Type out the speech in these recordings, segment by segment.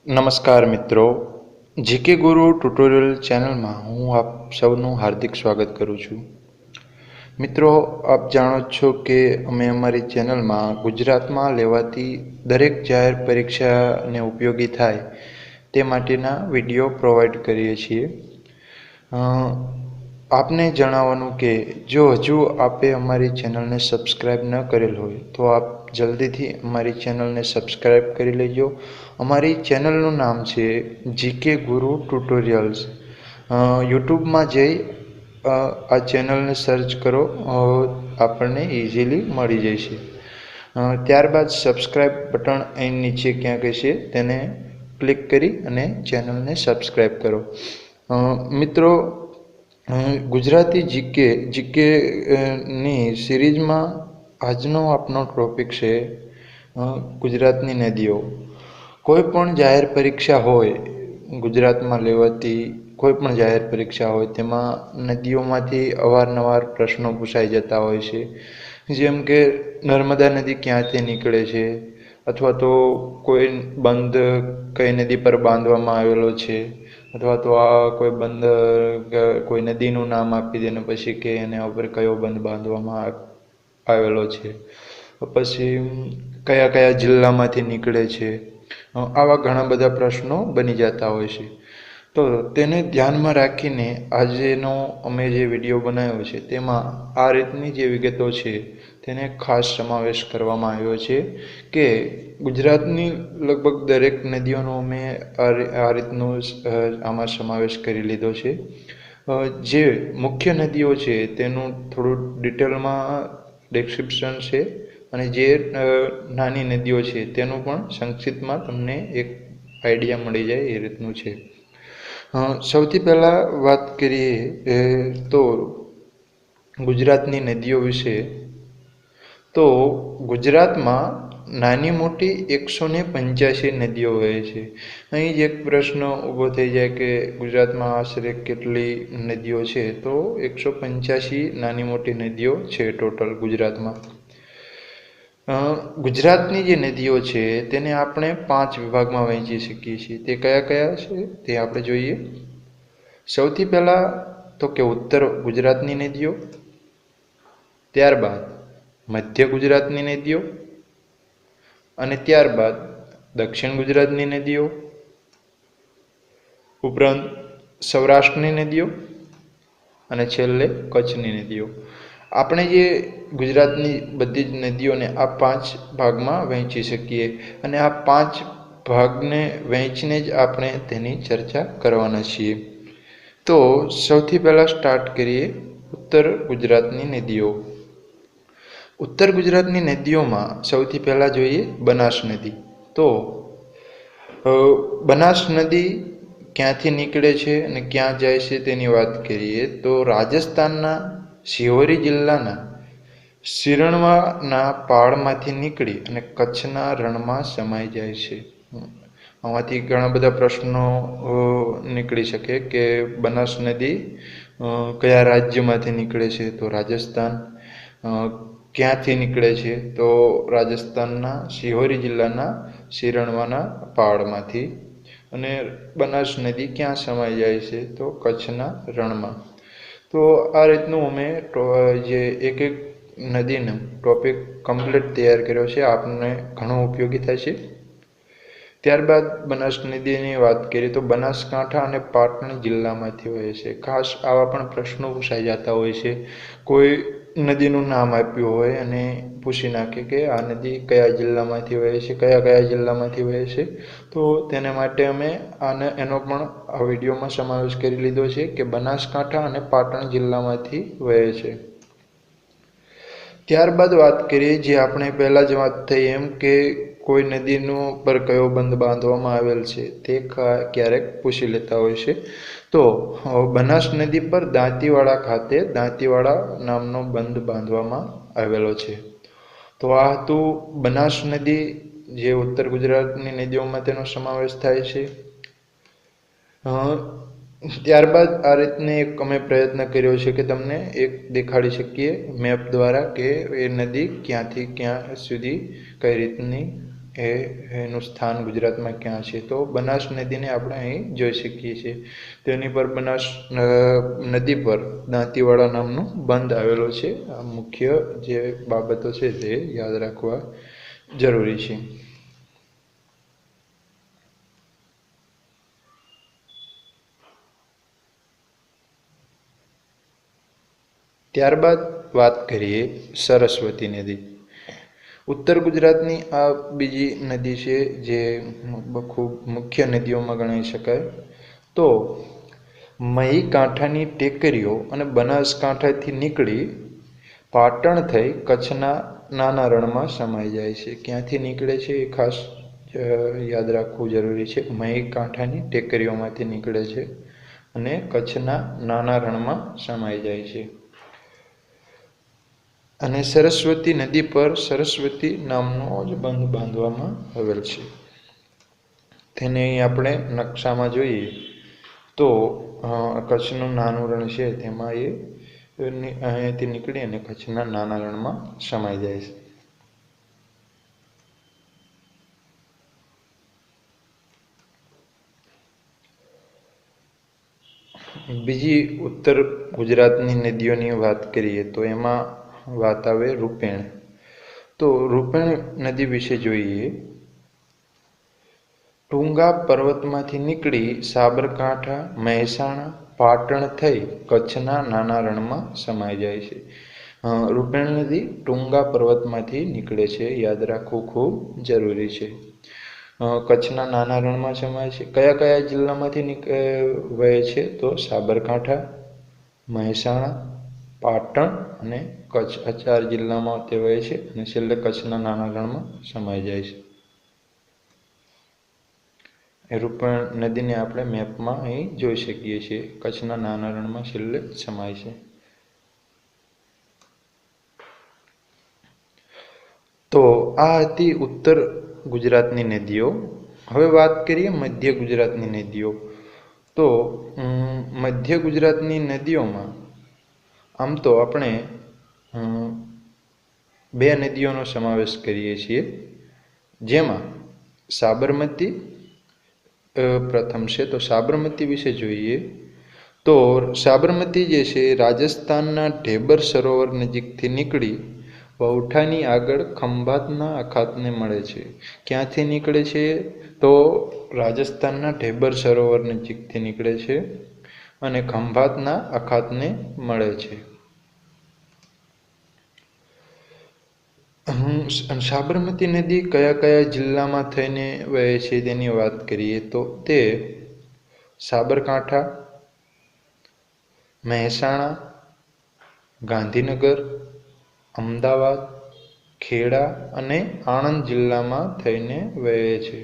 નમસ્કાર મિત્રો, જીકે ગુરુ ટ્યુટોરિયલ ચેનલમાં હું આપ સૌનું હાર્દિક સ્વાગત કરું છું. મિત્રો, આપ જાણો છો કે અમે અમારી ચેનલમાં ગુજરાતમાં લેવાતી દરેક જાહેર પરીક્ષાને ઉપયોગી થાય તે માટેના વિડીયો પ્રોવાઈડ કરીએ છીએ. આપને જણાવવાનું કે જો હજુ આપે અમારી ચેનલને સબસ્ક્રાઈબ ન કરેલ હોય તો આપ જલ્દીથી અમારી ચેનલને સબસ્ક્રાઈબ કરી લેજો. અમારી ચેનલનું નામ છે જીકે ગુરુ ટ્યુટોરિયલ્સ. યુટ્યુબમાં જઈ આ ચેનલને સર્ચ કરો, આપણને ઇઝીલી મળી જશે. ત્યારબાદ સબસ્ક્રાઈબ બટન અહીં નીચે ક્યાંક હશે, તેને ક્લિક કરી અને ચેનલને સબસ્ક્રાઈબ કરો. મિત્રો, ગુજરાતી જીકેની સિરીઝમાં આજનો આપનો ટોપિક છે ગુજરાતની નદીઓ. કોઈ પણ જાહેર પરીક્ષા હોય, ગુજરાતમાં લેવાતી કોઈ પણ જાહેર પરીક્ષા હોય તેમાં નદીઓમાંથી અવારનવાર પ્રશ્નો પૂછાઈ જતા હોય છે. જેમ કે નર્મદા નદી ક્યાંથી નીકળે છે, અથવા તો કોઈ બંધ કઈ નદી પર બાંધવામાં આવેલો છે, અથવા તો આ કોઈ બંધ કોઈ નદીનું નામ આપી દે ને પછી કે એના ઉપર કયો બંધ બાંધવામાં આવેલો છે, પછી કયા કયા જિલ્લામાંથી નીકળે છે. આવા ઘણા બધા પ્રશ્નો બની જતા હોય છે. તો તેને ધ્યાનમાં રાખીને આજનો અમે જે વિડીયો બનાવ્યો છે તેમાં આ રીતની જે વિગતો છે તેને ખાસ સમાવેશ કરવામાં આવ્યો છે કે ગુજરાતની લગભગ દરેક નદીઓનો અમે આ રીતનો આમાં સમાવેશ કરી લીધો છે. જે મુખ્ય નદીઓ છે તેનું થોડું ડિટેલમાં ડિસ્ક્રિપ્શન છે, અને જે નાની નદીઓ છે તેનું પણ સંક્ષિપ્તમાં તમને એક આઈડિયા મળી જાય એ રીતનું છે. સૌથી પહેલાં વાત કરીએ તો ગુજરાતની નદીઓ વિશે, તો ગુજરાતમાં નાની મોટી 185 નદીઓ વહે છે. અહીં જ એક પ્રશ્ન ઊભો થઈ જાય કે ગુજરાતમાં આશરે કેટલી નદીઓ છે, તો 185 નાની મોટી નદીઓ છે ટોટલ ગુજરાતમાં. ગુજરાતની જે નદીઓ છે તેને આપણે 5 વિભાગમાં વહેંચી શકીએ છીએ. તે કયા કયા છે તે આપણે જોઈએ. સૌથી પહેલાં તો કે ઉત્તર ગુજરાતની નદીઓ, ત્યારબાદ મધ્ય ગુજરાતની નદીઓ, અને ત્યારબાદ દક્ષિણ ગુજરાતની નદીઓ, ઉપરાંત સૌરાષ્ટ્રની નદીઓ, અને છેલ્લે કચ્છની નદીઓ. આપણે જે ગુજરાતની બધી જ નદીઓને આ 5 ભાગમાં વહેંચી શકીએ, અને આ 5 ભાગને વહેંચીને જ આપણે તેની ચર્ચા કરવાના છીએ. તો સૌથી પહેલાં સ્ટાર્ટ કરીએ ઉત્તર ગુજરાતની નદીઓ. ઉત્તર ગુજરાતની નદીઓમાં સૌથી પહેલાં જોઈએ બનાસ નદી. તો બનાસ નદી ક્યાંથી નીકળે છે અને ક્યાં જાય છે તેની વાત કરીએ તો રાજસ્થાનના સિહોરી જિલ્લાના સિરણવાના પાળમાંથી નીકળી અને કચ્છના રણમાં સમાઈ જાય છે. આમાંથી ઘણા બધા પ્રશ્નો નીકળી શકે કે બનાસ નદી કયા રાજ્યમાંથી નીકળે છે, તો રાજસ્થાન. ક્યાંથી નીકળે છે, તો રાજસ્થાનના સિહોરી જિલ્લાના સિરણવાના પહાડમાંથી. અને બનાસ નદી ક્યાં સમાઈ જાય છે, તો કચ્છના રણમાં. તો આ રીતનું અમે જે એક એક નદીનો ટોપિક કમ્પ્લીટ તૈયાર કર્યો છે, આપને ઘણો ઉપયોગી થાય છે. ત્યારબાદ બનાસ નદીની વાત કરીએ તો બનાસકાંઠા અને પાટણ જિલ્લામાંથી વહે છે. ખાસ આવા પણ પ્રશ્નો પૂછાઈ જતા હોય છે. કોઈ નદીનું નામ આપ્યું હોય અને પૂછી નાખે કે આ નદી કયા જિલ્લામાંથી વહે છે, કયા કયા જિલ્લામાંથી વહે છે. તો તેને માટે અમે એનો પણ આ વિડીયોમાં સમાવેશ કરી લીધો છે કે બનાસકાંઠા અને પાટણ જિલ્લામાંથી વહે છે. ત્યારબાદ વાત કરીએ જે આપણે પહેલાં જ વાત થઈ એમ કે કોઈ નદીનો પર કયો બંધ બાંધવામાં આવેલ છે તે ક્યારેક પૂછી લેતા હોય છે. તો બનાસ નદી પર દાંતીવાડા ખાતે દાંતીવાડા નામનો બંધ બાંધવામાં આવેલો છે. તો આ હતું બનાસ નદી, જે ઉત્તર ગુજરાતની નદીઓમાં તેનો સમાવેશ થાય છે. ત્યારબાદ આ રીતને એક અમે પ્રયત્ન કર્યો છે કે તમને એક દેખાડી શકીએ મેપ દ્વારા કે એ નદી ક્યાંથી ક્યાં સુધી કઈ રીતની એનું સ્થાન ગુજરાતમાં ક્યાં છે? તો બનાસ નદીને આપણે અહીં જોઈ શકીએ છીએ. તેની પર બનાસ નદી પર દાંતીવાડા નામનું બંધ આવેલો છે. આ મુખ્ય જે બાબતો છે તે યાદ રાખવા જરૂરી છે. ત્યારબાદ વાત કરીએ સરસ્વતી નદી. ઉત્તર ગુજરાતની આ બીજી નદી છે જે ખૂબ મુખ્ય નદીઓમાં ગણાઈ શકાય. તો મહી કાંઠાની ટેકરીઓ અને બનાસકાંઠાથી નીકળી પાટણ થઈ કચ્છના નાના રણમાં સમાઈ જાય છે. ક્યાંથી નીકળે છે એ ખાસ યાદ રાખવું જરૂરી છે. મહી કાંઠાની ટેકરીઓમાંથી નીકળે છે અને કચ્છના નાના રણમાં સમાઈ જાય છે. અને સરસ્વતી નદી પર સરસ્વતી નામનો જ બંધ બાંધવામાં આવેલ છે. તેને અહીં આપણે નકશામાં જોઈએ તો કચ્છનું નાનું રણ છે તેમાં એ અહીંયાથી નીકળી અને કચ્છના નાના રણમાં સમાઈ જાય છે. બીજી ઉત્તર ગુજરાતની નદીઓની વાત કરીએ તો એમાં વાત આવે રૂપેણ. તો રૂપેણ નદી વિશે જોઈએ. ટૂંગા પર્વતમાંથી નીકળી સાબરકાંઠા, મહેસાણા, પાટણ થઈ કચ્છના નાના રણમાં સમાઈ જાય છે. રૂપેણ નદી ટૂંગા પર્વતમાંથી નીકળે છે, યાદ રાખવું ખૂબ જરૂરી છે. કચ્છના નાના રણમાં સમાય છે. કયા કયા જિલ્લામાંથી વહે છે? તો સાબરકાંઠા, મહેસાણા, પાટણ અને કચ્છ. આ 4 જિલ્લામાં તે વહે છે અને છેલ્લે કચ્છના નાના રણમાં સમાઈ જાય છે. એ રૂપેણ નદીને આપણે મેપમાં અહીં જોઈ શકીએ છીએ. કચ્છના નાના રણમાં છેલ્લે સમાય છે. તો આ હતી ઉત્તર ગુજરાતની નદીઓ. હવે વાત કરીએ મધ્ય ગુજરાતની નદીઓ. તો મધ્ય ગુજરાતની નદીઓમાં આમ તો આપણે 2 નદીઓનો સમાવેશ કરીએ છીએ, જેમાં સાબરમતી પ્રથમ છે. તો સાબરમતી વિશે જોઈએ તો સાબરમતી જે છે રાજસ્થાનના ઢેબર સરોવર નજીકથી નીકળી વૌઠાની આગળ ખંભાતના અખાતને મળે છે. ક્યાંથી નીકળે છે? તો રાજસ્થાનના ઢેબર સરોવર નજીકથી નીકળે છે અને ખંભાતના અખાતને મળે છે. સાબરમતી નદી કયા કયા જિલ્લામાં થઈને વહે છે તેની વાત કરીએ તો તે સાબરકાંઠા, મહેસાણા, ગાંધીનગર, અમદાવાદ, ખેડા અને આણંદ જિલ્લામાં થઈને વહે છે.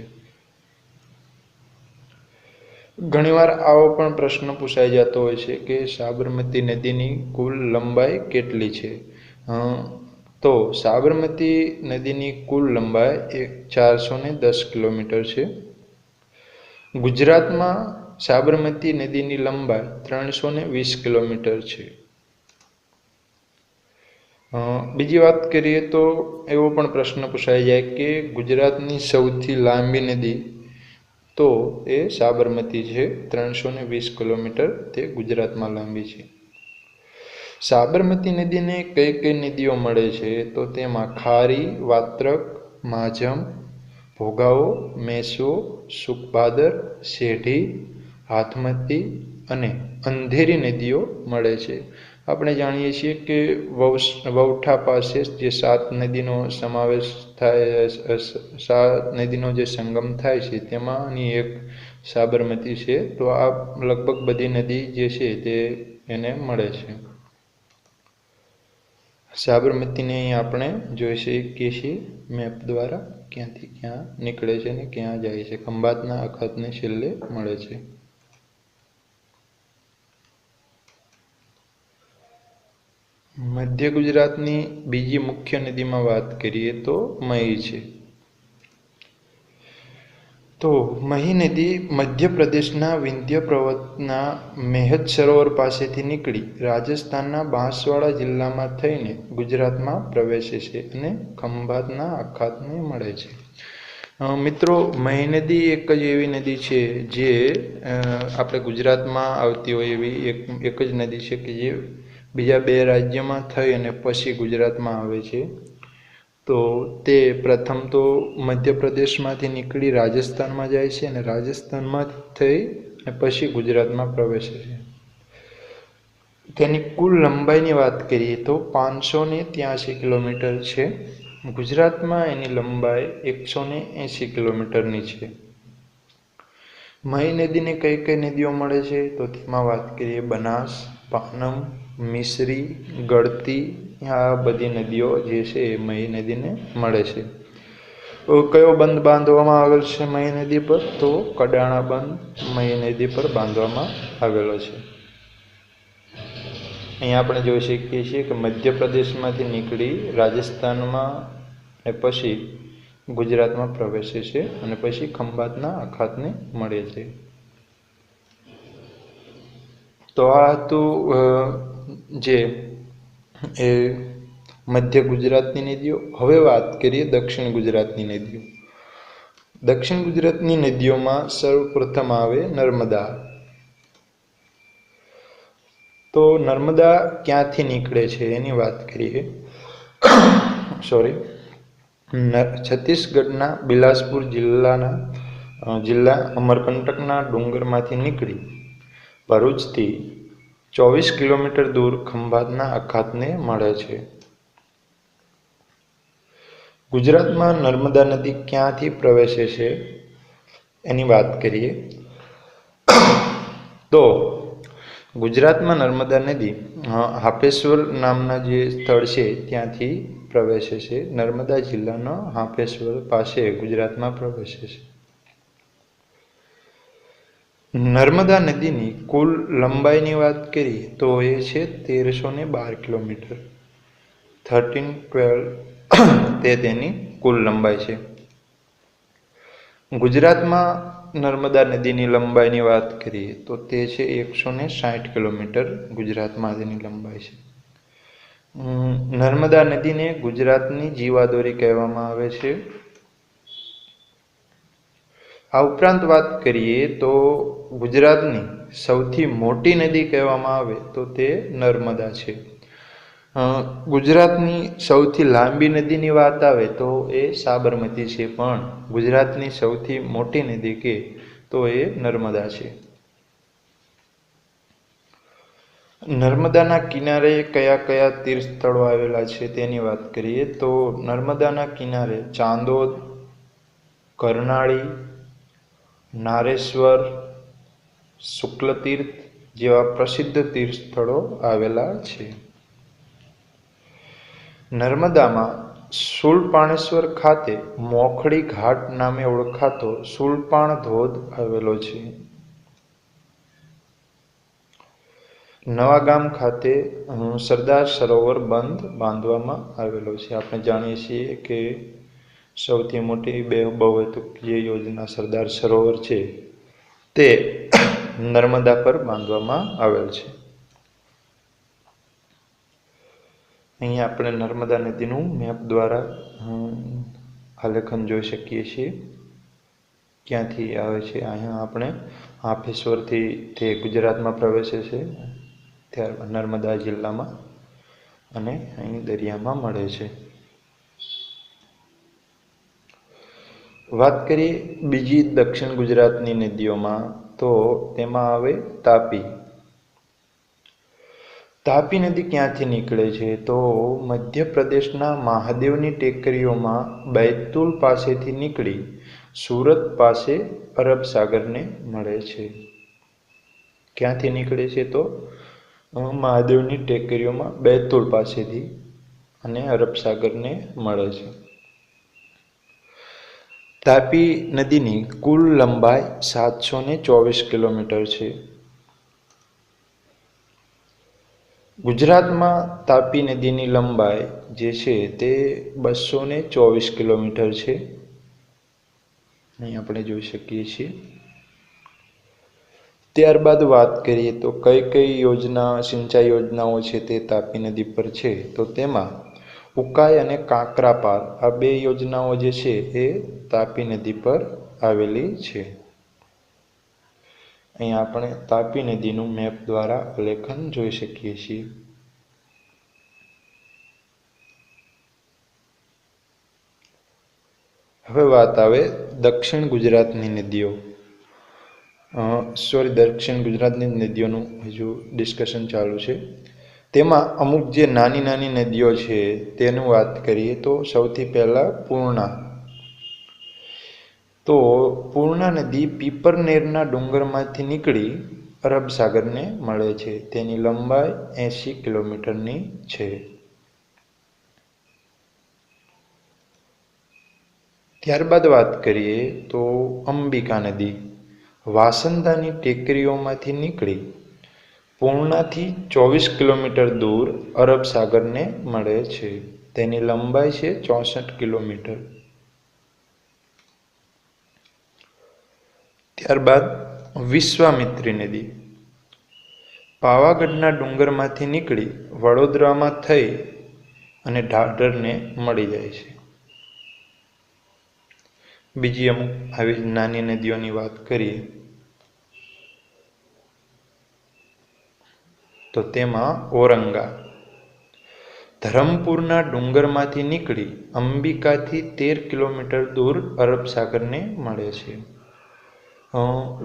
ઘણીવાર આવો પણ પ્રશ્ન પૂછાઈ જતો હોય છે કે સાબરમતી નદીની કુલ લંબાઈ કેટલી છે? તો સાબરમતી નદીની કુલ લંબાઈ 410 કિલોમીટર છે. ગુજરાતમાં સાબરમતી નદીની લંબાઈ 320 કિલોમીટર છે. બીજી વાત કરીએ તો એવો પણ પ્રશ્ન પૂછાઈ જાય કે ગુજરાતની સૌથી લાંબી નદી, તો એ સાબરમતી છે. 320 કિલોમીટર તે ગુજરાતમાં લાંબી છે. સાબરમતી નદીને કઈ કઈ નદીઓ મળે છે? તો તેમાં ખારી, વાત્રક, માઝમ, ભોગાવો, મેસો, સુખભાદર, સેઢી, હાથમતી અને અંધેરી નદીઓ મળે છે. આપણે જાણીએ છીએ કે વૌઠા પાસે જે 7 નદીનો સમાવેશ થાય, 7 નદીનો જે સંગમ થાય છે તેમાંની એક સાબરમતી છે. તો આ લગભગ બધી નદી જે છે તે એને મળે છે. સાબરમતીને અહીં આપણે જોઈ શકીએ છીએ મેપ દ્વારા ક્યાંથી ક્યાં નીકળે છે અને ક્યાં જાય છે. ખંભાતના અખાતને છેલ્લે મળે છે. મધ્ય ગુજરાતની બીજી મુખ્ય નદીમાં વાત કરીએ તો મહી છે. તો મહી નદી મધ્યપ્રદેશના વિંધ્ય પર્વતના મેહત સરોવર પાસેથી નીકળી રાજસ્થાનના બાંસવાડા જિલ્લામાં થઈને ગુજરાતમાં પ્રવેશે છે અને ખંભાતના અખાતને મળે છે. મિત્રો, મહી નદી એક જ એવી નદી છે જે આપણે ગુજરાતમાં આવતી હોય એવી એક જ નદી છે કે જે બીજા 2 રાજ્યમાં થઈ અને પછી ગુજરાતમાં આવે છે. તો તે પ્રથમ તો મધ્યપ્રદેશમાંથી નીકળી રાજસ્થાનમાં જાય છે અને રાજસ્થાનમાં થઈ અને પછી ગુજરાતમાં પ્રવેશે છે. તેની કુલ લંબાઈની વાત કરીએ તો 583 કિલોમીટર છે. ગુજરાતમાં એની લંબાઈ 180 કિલોમીટરની છે. મહી નદીને કઈ કઈ નદીઓ મળે છે તો તેમાં વાત કરીએ બનાસ, પાનમ, મિસરી, ગળતી, આ બધી નદીઓ જે છે એ મહી નદીને મળે છે. કયો બંધ બાંધવામાં આવેલ છે મહી નદી પર તો કડાણા બંધ મહી નદી પર બાંધવામાં આવેલો છે. અહીંયા આપણે જોઈ શકીએ છીએ કે મધ્યપ્રદેશમાંથી નીકળી રાજસ્થાનમાં અને પછી ગુજરાતમાં પ્રવેશે છે અને પછી ખંભાતના અખાતને મળે છે. તો આ હતું જે એ મધ્ય ગુજરાતની નદીઓ. હવે વાત કરીએ દક્ષિણ ગુજરાતની નદીઓ. દક્ષિણ ગુજરાતની નદીઓમાં સર્વપ્રથમ આવે નર્મદા. તો નર્મદા ક્યાંથી નીકળે છે એની વાત કરીએ. છત્તીસગઢના બિલાસપુર જિલ્લા અમરકંટકના ડુંગરમાંથી નીકળી ભરૂચથી 24 કિલોમીટર દૂર ખંભાતના અખાતને મળે છે. ગુજરાતમાં નર્મદા નદી ક્યાંથી પ્રવેશે છે એની વાત કરીએ તો ગુજરાતમાં નર્મદા નદી હાપેશ્વર નામના જે સ્થળ છે ત્યાંથી પ્રવેશે છે. નર્મદા જિલ્લાનો હાપેશ્વર પાસે ગુજરાતમાં પ્રવેશે છે. નર્મદા નદીની કુલ લંબાઈની વાત કરીએ તો એ છે 1312 કિલોમીટર. 1312 તે તેની કુલ લંબાઈ છે. ગુજરાતમાં નર્મદા નદીની લંબાઈની વાત કરીએ તો તે છે 160 કિલોમીટર ગુજરાતમાં તેની લંબાઈ છે. નર્મદા નદીને ગુજરાતની જીવાદોરી કહેવામાં આવે છે. આ ઉપરાંત વાત કરીએ તો ગુજરાતની સૌથી મોટી નદી કહેવામાં આવે તો તે નર્મદા છે. ગુજરાતની સૌથી લાંબી નદીની વાત આવે તો એ સાબરમતી છે, પણ ગુજરાતની સૌથી મોટી નદી કે તો એ નર્મદા છે. નર્મદાના કિનારે કયા કયા તીર્થ સ્થળો આવેલા છે તેની વાત કરીએ તો નર્મદાના કિનારે ચાંદોદ, કરનાળી, નારેશ્વર, શુક્લતીર્થ જેવા પ્રસિદ્ધ તીર્થ સ્થળો આવેલા છે. નર્મદામાં શૂલપાણેશ્વર ખાતે મોખડી ઘાટ નામે ઓળખાતો શૂલપાણ ધોધ આવેલો છે. નવાગામ ખાતે સરદાર સરોવર બંધ બાંધવામાં આવેલો છે. આપણે જાણીએ છીએ કે સૌથી મોટી બહુહેતુકીય યોજના સરદાર સરોવર છે તે નર્મદા પર બાંધવામાં આવેલ છે. અહીંયા આપણે નર્મદા નદીનું મેપ દ્વારા આલેખન જોઈ શકીએ છીએ ક્યાંથી આવે છે. અહીંયા આપણે હાપેશ્વરથી તે ગુજરાતમાં પ્રવેશે છે, ત્યારબાદ નર્મદા જિલ્લામાં અને અહીં દરિયામાં મળે છે. વાત કરીએ બીજી દક્ષિણ ગુજરાતની નદીઓમાં તો તેમાં આવે તાપી. તાપી નદી ક્યાંથી નીકળે છે તો મધ્યપ્રદેશના મહાદેવની ટેકરીઓમાં બૈતુલ પાસેથી નીકળી સુરત પાસે અરબ સાગરને મળે છે. ક્યાંથી નીકળે છે તો મહાદેવની ટેકરીઓમાં બૈતુલ પાસેથી અને અરબ સાગરને મળે છે. તાપી નદીની કુલ લંબાઈ 724 કિલોમીટર છે. ગુજરાતમાં તાપી નદીની લંબાઈ જે છે તે 224 કિલોમીટર છે. અહીં આપણે જોઈ શકીએ છીએ. ત્યારબાદ વાત કરીએ તો કઈ કઈ સિંચાઈ યોજનાઓ છે તે તાપી નદી પર છે તો તેમાં ઉકાઈ અને કાંકરાપાર આ બે યોજનાઓ જે છે એ તાપી નદી પર આવેલી છે. અહીંયા આપણે તાપી નદીનું મેપ દ્વારા આલેખન જોઈ શકીએ છીએ. હવે વાત આવે દક્ષિણ ગુજરાતની નદીઓ. દક્ષિણ ગુજરાતની નદીઓનું હજુ ડિસ્કશન ચાલુ છે. તેમાં અમુક જે નાની નાની નદીઓ છે તેનું વાત કરીએ તો સૌથી પહેલાં પૂર્ણા. તો પૂર્ણા નદી પીપરનેરના ડુંગરમાંથી નીકળી અરબ સાગરને મળે છે. તેની લંબાઈ 80 કિલોમીટરની છે. ત્યારબાદ વાત કરીએ તો અંબિકા નદી વાસંદાની ટેકરીઓમાંથી નીકળી પૂર્ણાથી 24 કિલોમીટર દૂર અરબ સાગરને મળે છે. તેની લંબાઈ છે 64 કિલોમીટર. ત્યારબાદ વિશ્વામિત્રી નદી પાવાગઢના ડુંગરમાંથી નીકળી વડોદરામાં થઈ અને ઢાઢરને મળી જાય છે. બીજી અમુક આવી નાની નદીઓની વાત કરીએ તો તેમાં ઔરંગા ધરમપુરના ડુંગરમાંથી નીકળી અંબિકાથી 13 કિલોમીટર દૂર અરબ સાગરને મળે છે.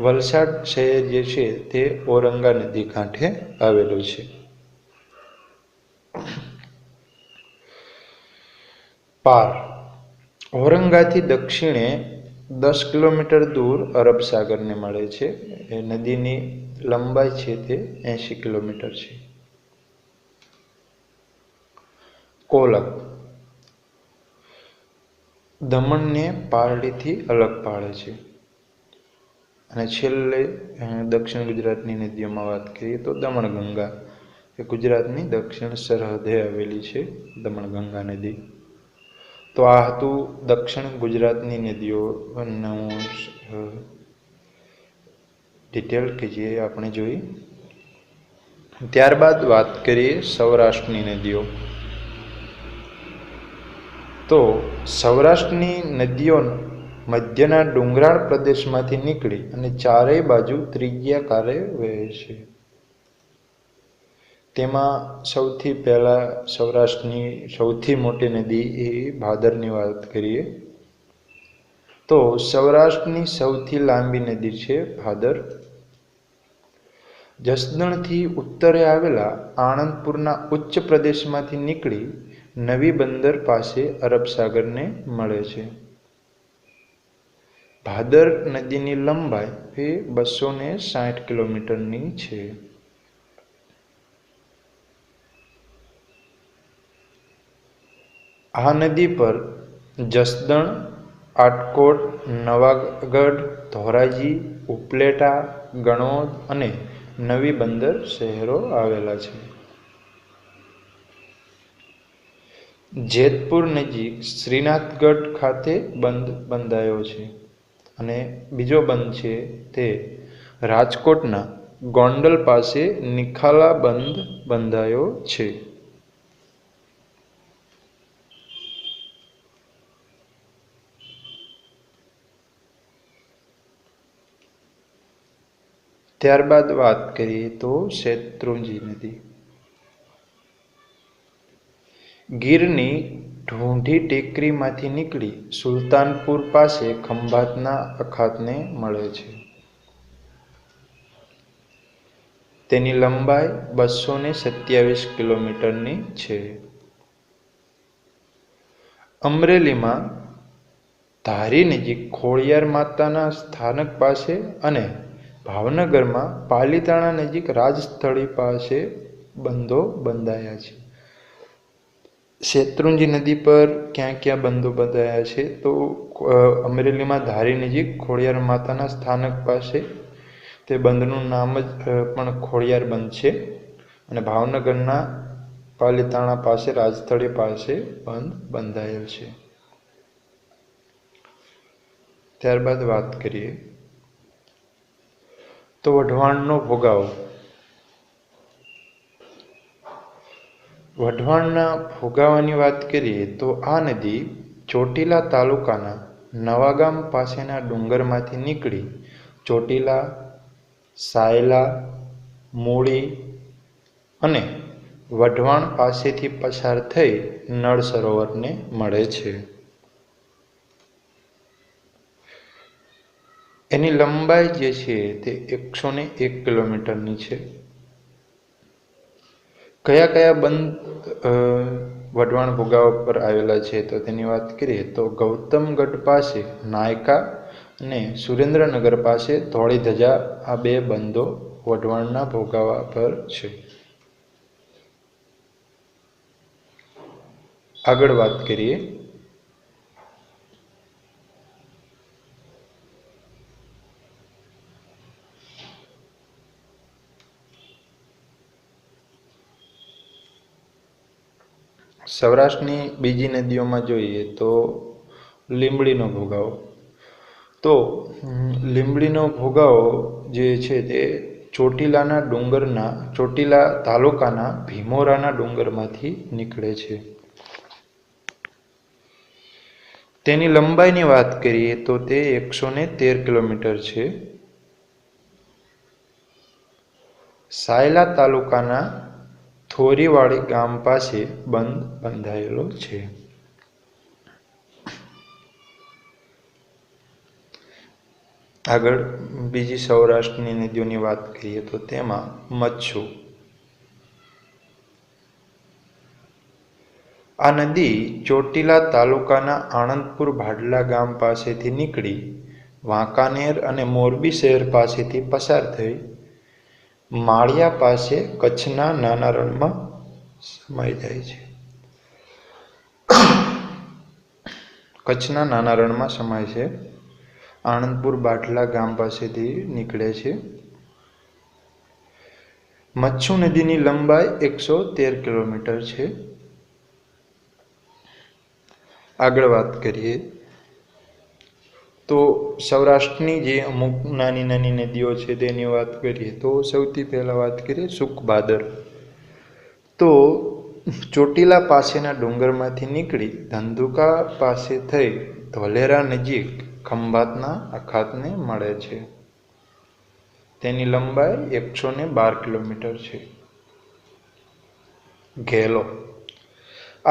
વલસાડ શહેર જે છે તે ઔરંગા નદી કાંઠે આવેલું છે. પાર ઔરંગાથી દક્ષિણે 10 કિલોમીટર દૂર અરબ સાગરને મળે છે. એ નદીની લંબાઈ છે તે 80 કિલોમીટર છે. કોલક દમણને પારડીથી અલગ પાડે છે. અને છેલ્લે દક્ષિણ ગુજરાતની નદીઓમાં વાત કરીએ તો દમણગંગા એ ગુજરાતની દક્ષિણ સરહદે આવેલી છે. દમણગંગા નદી. તો આ હતું દક્ષિણ ગુજરાતની નદીઓનું ડિટેલ કે જે આપણે જોઈ. ત્યારબાદ વાત કરીએ સૌરાષ્ટ્રની નદીઓ. તો સૌરાષ્ટ્રની નદીઓ મધ્યના ડુંગરાળ પ્રદેશમાંથી નીકળી અને ચારેય બાજુ ત્રિજ્યાકારે વહે છે. તેમાં સૌથી પહેલાં સૌરાષ્ટ્રની સૌથી મોટી નદી એ ભાદરની વાત કરીએ તો સૌરાષ્ટ્રની સૌથી લાંબી નદી છે ભાદર. જસદણથી ઉત્તરે આવેલા આણંદપુરના ઉચ્ચ પ્રદેશમાંથી નીકળી નવી બંદર પાસે અરબ સાગરને મળે છે. ભાદર નદીની લંબાઈ એ 260 કિલોમીટરની છે. આ નદી પર જસદણ, આટકોટ, નવાગઢ, ધોરાજી, ઉપલેટા, ગણોદ અને નવી બંદર શહેરો આવેલા છે. જેતપુર નજીક શ્રીનાથગઢ ખાતે બંધ બંધાયો છે. અને બીજો બંધ છે તે રાજકોટના ગોંડલ પાસે નિખાલા બંધ બંધાયો છે. ત્યારબાદ વાત કરીએ તો શેત્રુંજી નદી. ગીરની ઢૂંઢી ટેકરીમાંથી નીકળી સુલતાનપુર પાસે ખંભાતના અખાતને મળે છે. તેની લંબાઈ 227 કિલોમીટરની છે. અમરેલીમાં ધારી નજીક ખોડિયાર માતાના સ્થાનક પાસે અને ભાવનગરમાં પાલીતાણા નજીક રાજસ્થળી પાસે બંધો બંધાયા છે. શેત્રુંજી નદી પર ક્યાં ક્યાં બંધો બંધાયા છે તો અમરેલીમાં ધારી નજીક ખોડિયાર માતાના સ્થાનક પાસે તે બંધનું નામ જ પણ ખોડિયાર બંધ છે. અને ભાવનગરના પાલીતાણા પાસે રાજસ્થળી પાસે બંધ બંધાયેલ છે. ત્યારબાદ વાત કરીએ તો વઢવાણનો ભોગાવો. વઢવાણના ભોગાવાની વાત કરીએ તો આ નદી ચોટીલા તાલુકાના નવાગામ પાસેના ડુંગરમાંથી નીકળી ચોટીલા, સાયલા, મૂળી અને વઢવાણ પાસેથી પસાર થઈ નળ સરોવરને મળે છે. એની લંબાઈ જે છે તે 101 કિલોમીટરની છે. કયા કયા બંધ વઢવાણ ભોગાવા પર આવેલા છે તો તેની વાત કરીએ તો ગૌતમગઢ પાસે નાયકા અને સુરેન્દ્રનગર પાસે ધોળી ધજા, આ બે બંધો વઢવાણના ભોગાવા પર છે. આગળ વાત કરીએ સૌરાષ્ટ્રની બીજી નદીઓમાં જોઈએ તો લીંબડીનો ભોગાવો. તો લીંબડીનો ભોગાવો જે છે તે ચોટીલા તાલુકાના ભીમોરાના ડુંગરમાંથી નીકળે છે. તેની લંબાઈની વાત કરીએ તો તે 113 કિલોમીટર છે. સાયલા તાલુકાના થોરીવાડી ગામ પાસે બંધ બંધાયેલો છે. આગળ બીજી સૌરાષ્ટ્રની નદીઓની વાત કરીએ તો તેમાં મચ્છુ. આ નદી ચોટીલા તાલુકાના આણંદપુર ભાડલા ગામ પાસેથી નીકળી વાંકાનેર અને મોરબી શહેર પાસેથી પસાર થઈ માળિયા પાસે કચ્છના નાના રણમાં સમાઈ જાય છે. કચ્છના નાના રણમાં સમાય છે. આણંદપુર ભાડલા ગામ પાસેથી નીકળે છે. મચ્છુ નદીની લંબાઈ 113 કિલોમીટર છે. આગળ વાત કરીએ તો સૌરાષ્ટ્રની જે અમુક નાની નાની નદીઓ છે તેની વાત કરીએ તો સૌથી પહેલાં વાત કરીએ સુખભાદર. તો ચોટીલા પાસેના ડુંગરમાંથી નીકળી ધંધુકા પાસે થઈ ધોલેરા નજીક ખંભાતના અખાતને મળે છે. તેની લંબાઈ 112 કિલોમીટર છે. ઘેલો.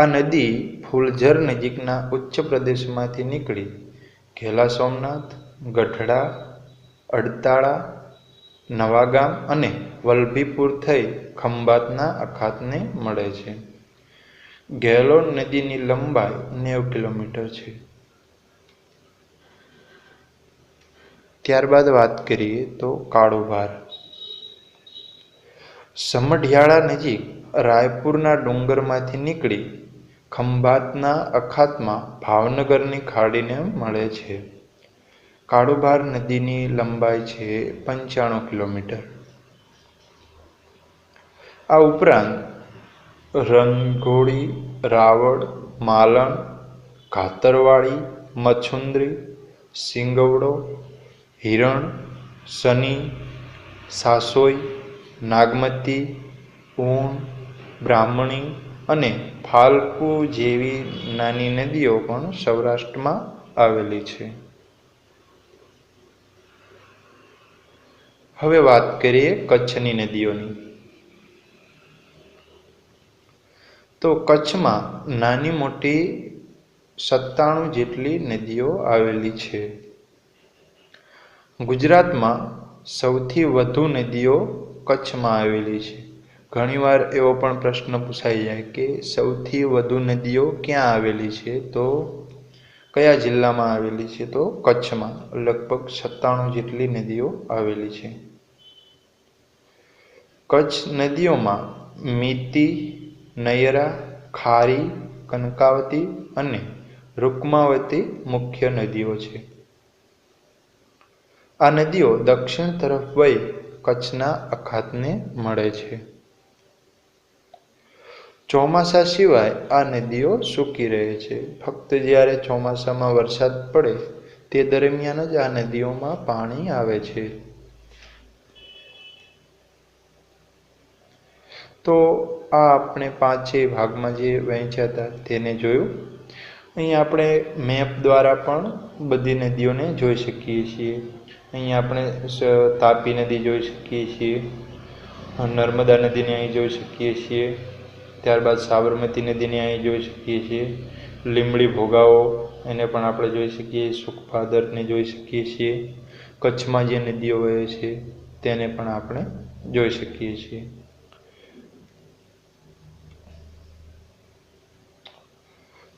આ નદી ફૂલઝર નજીકના ઉચ્ચ પ્રદેશમાંથી નીકળી ઘેલા સોમનાથ, ગઢડા, અડતાળા, નવાગામ અને વલભીપુર થઈ ખંભાતના અખાતને મળે છે. ઘેલો નદીની લંબાઈ 90 કિલોમીટર છે. ત્યારબાદ વાત કરીએ તો કાળુભાર. સમઢિયાળા નજીક રાયપુરના ડુંગરમાંથી નીકળી ખંભાતના અખાતમાં ભાવનગરની ખાડીને મળે છે. કાળુભાર નદીની લંબાઈ છે 95 કિલોમીટર. આ ઉપરાંત રનઘોડી, રાવળ, માલણ, ઘાતરવાડી, મછુંદરી, સિંગવડો, હિરણ, શનિ, સાસોઈ, નાગમતી, ઊણ, બ્રાહ્મણી અને ફાલ્ગુ જેવી નાની નદીઓ પણ સૌરાષ્ટ્રમાં આવેલી છે. હવે વાત કરીએ કચ્છની નદીઓની. તો કચ્છમાં નાની મોટી 97 જેટલી નદીઓ આવેલી છે. ગુજરાતમાં સૌથી વધુ નદીઓ કચ્છમાં આવેલી છે. ઘણીવાર એવો પણ પ્રશ્ન પૂછાઈ જાય કે સૌથી વધુ નદીઓ ક્યાં આવેલી છે, તો કયા જિલ્લામાં આવેલી છે, તો કચ્છમાં લગભગ 97 જેટલી નદીઓ આવેલી છે. કચ્છ નદીઓમાં મિતી, નયરા, ખારી, કનકાવતી અને રૂકમાવતી મુખ્ય નદીઓ છે. આ નદીઓ દક્ષિણ તરફ વહી કચ્છના અખાતને મળે છે. ચોમાસા સિવાય આ નદીઓ સૂકી રહે છે. ફક્ત જ્યારે ચોમાસામાં વરસાદ પડે તે દરમિયાન જ આ નદીઓમાં પાણી આવે છે. તો આ આપણે 5 ભાગમાં જે વહેંચ્યા હતા તેને જોયું. અહીં આપણે મેપ દ્વારા પણ બધી નદીઓને જોઈ શકીએ છીએ. અહીં આપણે તાપી નદી જોઈ શકીએ છીએ, નર્મદા નદીને અહીં જોઈ શકીએ છીએ, ત્યારબાદ સાબરમતી નદીને અહીં જોઈ શકીએ છીએ, લીંબડી ભોગાવો એને પણ આપણે જોઈ શકીએ, સુખભાદરને જોઈ શકીએ છીએ, કચ્છમાં જે નદીઓ વહે છે તેને પણ આપણે જોઈ શકીએ છીએ.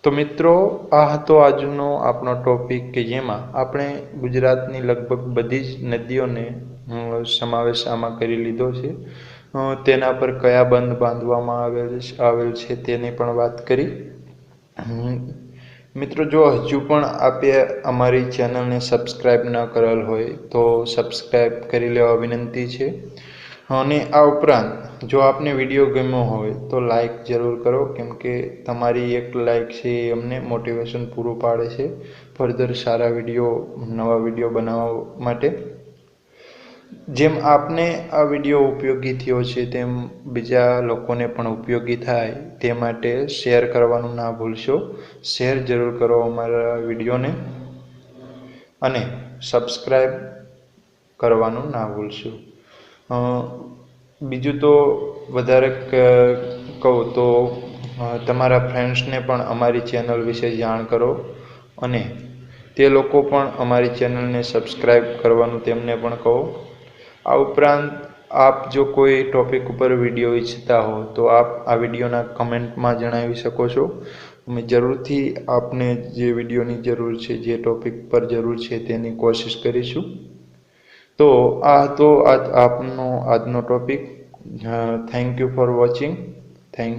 તો મિત્રો, આ હતો આજનો આપણો ટોપિક કે જેમાં આપણે ગુજરાતની લગભગ બધી જ નદીઓને સમાવેશ આમાં કરી લીધો છે. તેના પર કયા બંધ બાંધવામાં આવેલ છે તેની પણ વાત કરી. મિત્રો, જો હજુ પણ આપે અમારી ચેનલને સબસ્ક્રાઈબ ન કરેલ હોય તો સબસ્ક્રાઈબ કરી લેવા વિનંતી છે. અને આ ઉપરાંત જો આપને વિડીયો ગમ્યો હોય તો લાઈક જરૂર કરો, કેમ કે તમારી એક લાઈક છે એ અમને મોટિવેશન પૂરું પાડે છે ફર્ધર સારા નવા વિડીયો બનાવવા માટે. જેમ આપને આ વિડીયો ઉપયોગી થયો છે તેમ બીજા લોકોને પણ ઉપયોગી થાય તે માટે શેર કરવાનું ના ભૂલશો. શેર જરૂર કરો અમારા વિડીયોને, અને સબસ્ક્રાઈબ કરવાનું ના ભૂલશો. બીજું તો વધારે કહું તો તમારા ફ્રેન્ડ્સને પણ અમારી ચેનલ વિશે જાણ કરો, અને તે લોકો પણ અમારી ચેનલને સબસ્ક્રાઈબ કરવાનું તેમને પણ કહો. આ ઉપરાંત આપ જો કોઈ ટૉપિક ઉપર વિડીયો ઈચ્છતા હો તો આપ આ વિડીયોના કમેન્ટમાં જણાવી શકો છો. અમે જરૂરથી આપને જે વિડીયોની જરૂર છે, જે ટૉપિક પર જરૂર છે તેની કોશિશ કરીશું. તો આ હતો આપનો આજનો topic. Thank you for watching. Thank